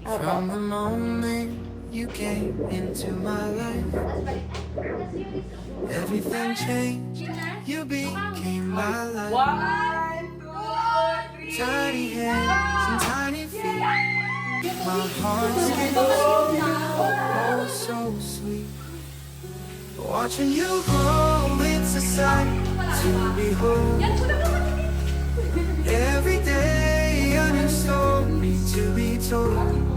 From the moment you came into my life, everything changed. You became my life. 1, 2, 3. Tiny hands and tiny feet. My heart skips oh so sweet. Watching you grow, it's a sight to behold. Every day a new story to be told.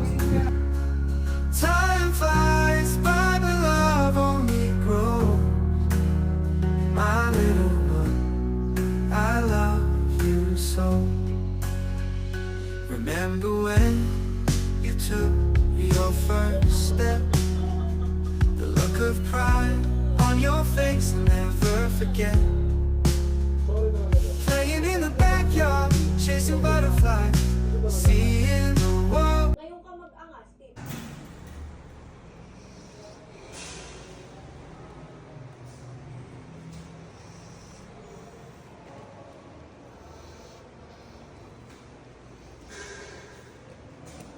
Time flies by, but love only grows. My little one, I love you so. Remember when you took your first step? The look of pride on your face, I'll never forget. Playing in the backyard, chasing butterflies, seeing the world. Ngayon ka mag-angas, Steve.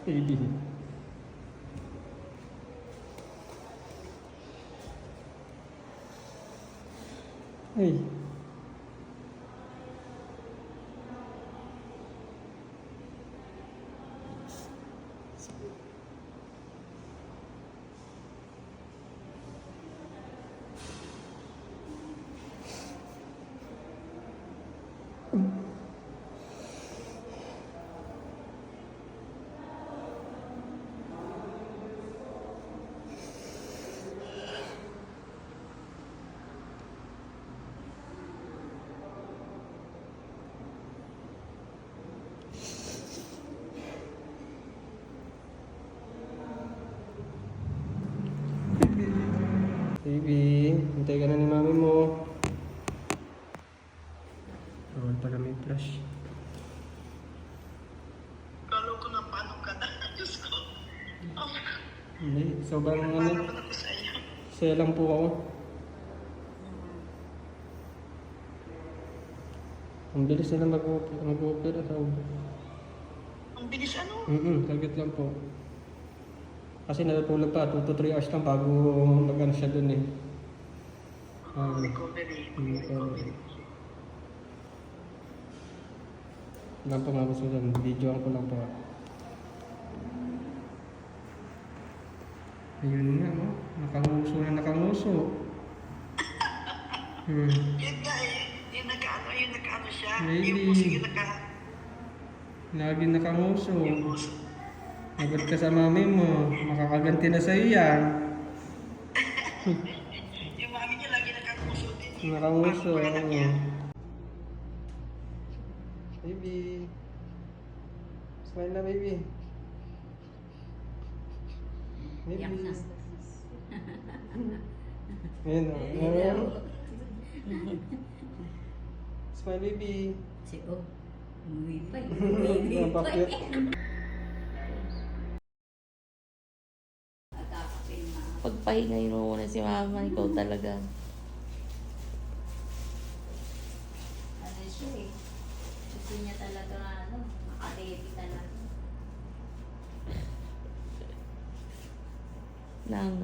Baby. Hey. Baby, hintay ka na ni mami mo. Bawal pala may flash. Kala ko na paano ka na. Diyos ko. Hindi, sobrang Paano ano. naman ako sa iyo? Saya lang po ako. Ang bilis nila mag-opera sa ubo. Ang bilis ano? Target lang po. Kasi natutulog pa, 2 to 3 hours lang bago mag-ano siya dun eh. Recovery. Recovery. Lang po nga gusto dyan, videoan ko lang po. Ayun nga, no? Nakanguso na nakanguso. Yun nga eh. Yung nagkaano siya. Maybe. Yung puso yung Lagi nakanguso. yung puso. Agad ka sa mami mo, makakaganti na sa'yo yan. Yung mami niya lagi nagkakuso din. Nakanguso, Parang kulang niya. Baby. Smile na, baby. Baby. Ayan o. Smile, baby. Si O. Umuwi pa eh. Napakit. Pagpahingayin mo muna si mama, ikaw talaga. Ano siya eh. Gusto niya talaga makaready talaga. Lang.